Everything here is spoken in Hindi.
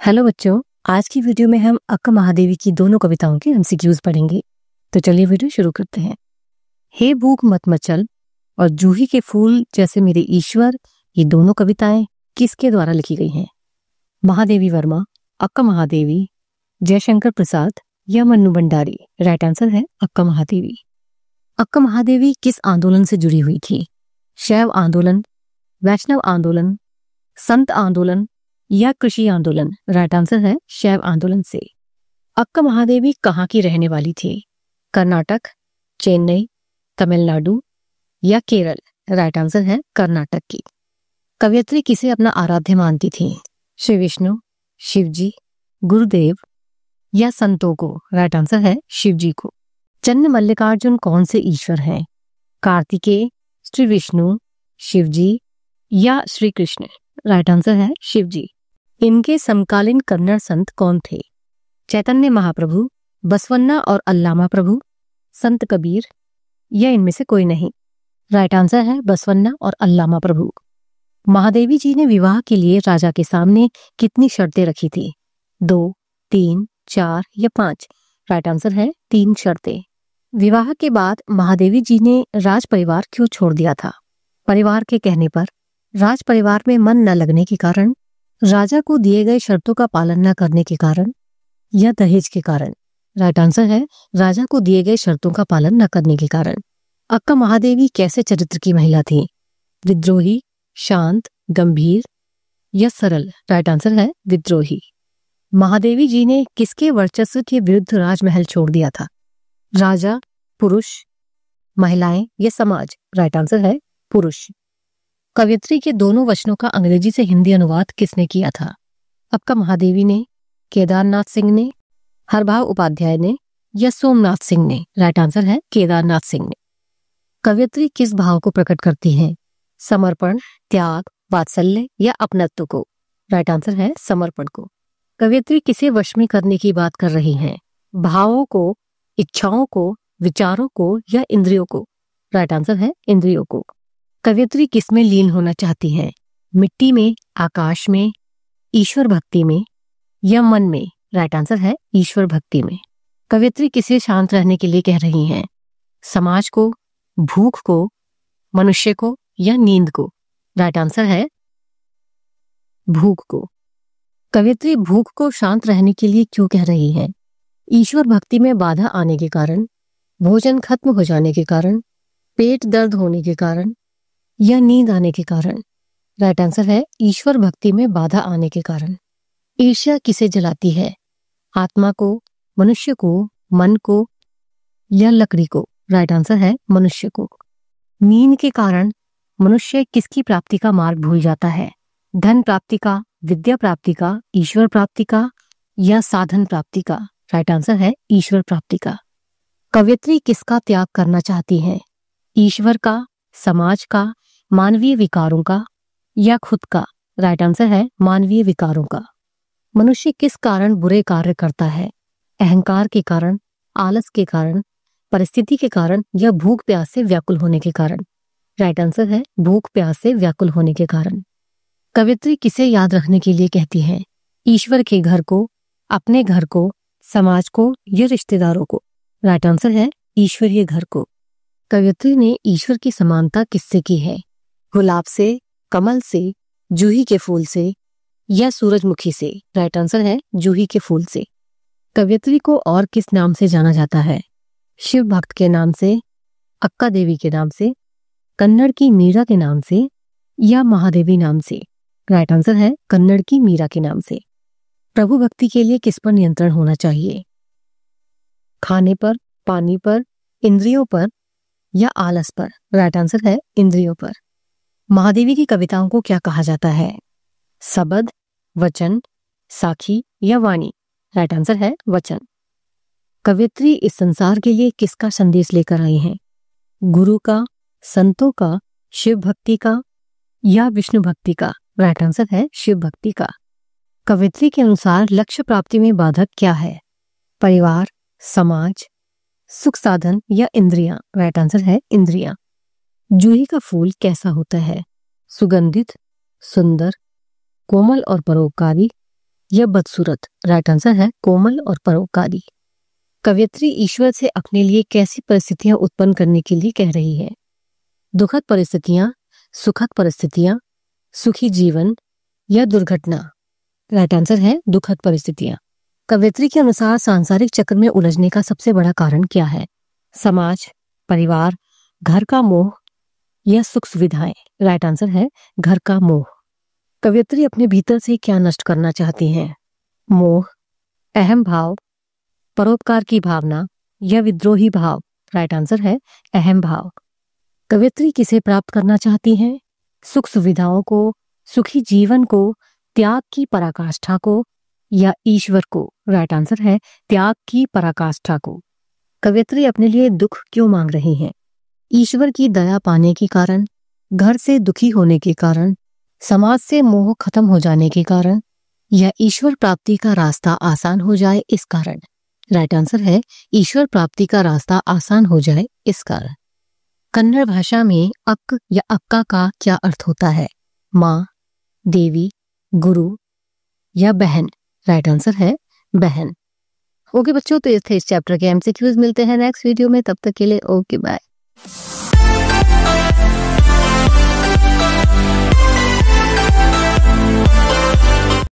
हेलो बच्चों, आज की वीडियो में हम अक्का महादेवी की दोनों कविताओं के एमसीक्यूज पढ़ेंगे। तो चलिए वीडियो शुरू करते हैं। हे भूख मत मचल और जूही के फूल जैसे मेरे ईश्वर, ये दोनों कविताएं किसके द्वारा लिखी गई हैं? महादेवी वर्मा, अक्का महादेवी, जयशंकर प्रसाद या मन्नू भंडारी? राइट आंसर है अक्का महादेवी। अक्का महादेवी किस आंदोलन से जुड़ी हुई थी? शैव आंदोलन, वैष्णव आंदोलन, संत आंदोलन या कृषि आंदोलन? राइट आंसर है शैव आंदोलन से। अक्का महादेवी कहाँ की रहने वाली थी? कर्नाटक, चेन्नई, तमिलनाडु या केरल? राइट आंसर है कर्नाटक की। कवयित्री किसे अपना आराध्य मानती थी? श्री विष्णु, शिवजी, गुरुदेव या संतों को? राइट आंसर है शिवजी को। चन्न मल्लिकार्जुन कौन से ईश्वर हैं? कार्तिकेय, श्री विष्णु, शिवजी या श्री कृष्ण? राइट आंसर है शिवजी। इनके समकालीन कन्नड़ संत कौन थे? चैतन्य महाप्रभु, बसवन्ना और अल्लामा प्रभु, संत कबीर या इनमें से कोई नहीं? राइट आंसर है बसवन्ना और अल्लामा प्रभु। महादेवी जी ने विवाह के लिए राजा के सामने कितनी शर्तें रखी थी? 2, 3, 4 या 5? राइट आंसर है 3 शर्तें। विवाह के बाद महादेवी जी ने राज परिवार क्यों छोड़ दिया था? परिवार के कहने पर, राज परिवार में मन न लगने के कारण, राजा को दिए गए शर्तों का पालन न करने के कारण या दहेज के कारण? राइट आंसर है राजा को दिए गए शर्तों का पालन न करने के कारण। अक्का महादेवी कैसे चरित्र की महिला थी? विद्रोही, शांत, गंभीर या सरल? राइट आंसर है विद्रोही। महादेवी जी ने किसके वर्चस्व के विरुद्ध राजमहल छोड़ दिया था? राजा, पुरुष, महिलाएं या समाज? राइट आंसर है पुरुष। कवयित्री के दोनों वचनों का अंग्रेजी से हिंदी अनुवाद किसने किया था? अक्का महादेवी ने, केदारनाथ सिंह ने, हरभाव उपाध्याय ने या सोमनाथ सिंह ने? राइट आंसर है केदारनाथ सिंह ने। कवयित्री किस भाव को प्रकट करती हैं? समर्पण, त्याग, वात्सल्य या अपनत्व को? राइट आंसर है समर्पण को। कवयित्री किसे वश में करने की बात कर रही हैं? भावों को, इच्छाओं को, विचारों को या इंद्रियों को? राइट आंसर है इंद्रियों को। कवयित्री किसमें लीन होना चाहती है? मिट्टी में, आकाश में, ईश्वर भक्ति में या मन में? राइट आंसर है ईश्वर भक्ति में। कवयित्री किसे शांत रहने के लिए कह रही हैं? समाज को, भूख को, मनुष्य को या नींद को? राइट आंसर है भूख को। कवयित्री भूख को शांत रहने के लिए क्यों कह रही है? ईश्वर भक्ति में बाधा आने के कारण, भोजन खत्म हो जाने के कारण, पेट दर्द होने के कारण या नींद आने के कारण? राइट आंसर है ईश्वर भक्ति में बाधा आने के कारण। ईर्ष्या किसे जलाती है? आत्मा को, मनुष्य को, मन को या लकड़ी को? राइट आंसर है मनुष्य को। नींद के कारण मनुष्य किसकी प्राप्ति का मार्ग भूल जाता है? धन प्राप्ति का, विद्या प्राप्ति का, ईश्वर प्राप्ति का या साधन प्राप्ति का? राइट आंसर है ईश्वर प्राप्ति का। कवयित्री किसका त्याग करना चाहती है? ईश्वर का, समाज का, मानवीय विकारों का या खुद का? राइट आंसर है मानवीय विकारों का। मनुष्य किस कारण बुरे कार्य करता है? अहंकार के कारण, आलस के कारण, परिस्थिति के कारण या भूख प्यास से व्याकुल होने के कारण? राइट आंसर है भूख प्यास से व्याकुल होने के कारण। कवयित्री किसे याद रखने के लिए कहती है? ईश्वर के घर को, अपने घर को, समाज को या रिश्तेदारों को? राइट आंसर है ईश्वरीय घर को। कवयित्री ने ईश्वर की समानता किससे की है? गुलाब से, कमल से, जूही के फूल से या सूरजमुखी से? राइट आंसर है जूही के फूल से। कवयित्री को और किस नाम से जाना जाता है? शिव भक्त के नाम से, अक्का देवी के नाम से, कन्नड़ की मीरा के नाम से या महादेवी नाम से? राइट आंसर है कन्नड़ की मीरा के नाम से। प्रभु भक्ति के लिए किस पर नियंत्रण होना चाहिए? खाने पर, पानी पर, इंद्रियों पर या आलस पर? राइट आंसर है इंद्रियों पर। महादेवी की कविताओं को क्या कहा जाता है? सबद, वचन, साखी या वाणी? राइट आंसर है वचन। कवयित्री इस संसार के लिए किसका संदेश लेकर आई हैं? गुरु का, संतों का, शिव भक्ति का या विष्णु भक्ति का? राइट आंसर है शिव भक्ति का। कवयित्री के अनुसार लक्ष्य प्राप्ति में बाधक क्या है? परिवार, समाज, सुख साधन या इंद्रियां? राइट आंसर है इंद्रियां। जूही का फूल कैसा होता है? सुगंधित, सुंदर, कोमल और परोपकारी, या बदसूरत? राइट आंसर है कोमल और परोपकारी। कवयित्री ईश्वर से अपने लिए कैसी परिस्थितियां उत्पन्न करने के लिए कह रही है? दुखद परिस्थितियां, सुखद परिस्थितियां, सुखी जीवन या दुर्घटना? राइट आंसर है दुखद परिस्थितियां। कवयित्री के अनुसार सांसारिक चक्र में उलझने का सबसे बड़ा कारण क्या है? समाज, परिवार, घर का मोह या सुख सुविधाएं? राइट आंसर है घर का मोह। कवयित्री अपने भीतर से क्या नष्ट करना चाहती हैं? मोह, अहम भाव, परोपकार की भावना या विद्रोही भाव? राइट आंसर है अहम भाव। कवयित्री किसे प्राप्त करना चाहती हैं? सुख सुविधाओं को, सुखी जीवन को, त्याग की पराकाष्ठा को या ईश्वर को? राइट आंसर है त्याग की पराकाष्ठा को। कवयित्री अपने लिए दुख क्यों मांग रही हैं? ईश्वर की दया पाने के कारण, घर से दुखी होने के कारण, समाज से मोह खत्म हो जाने के कारण या ईश्वर प्राप्ति का रास्ता आसान हो जाए इस कारण? राइट आंसर है ईश्वर प्राप्ति का रास्ता आसान हो जाए इस कारण। कन्नड़ भाषा में अक या अक्का का क्या अर्थ होता है? माँ, देवी, गुरु या बहन? राइट आंसर है बहन। ओके बच्चों, तो ये थे इस चैप्टर के एमसीक्यूज। मिलते हैं नेक्स्ट वीडियो में, तब तक के लिए ओके बाय।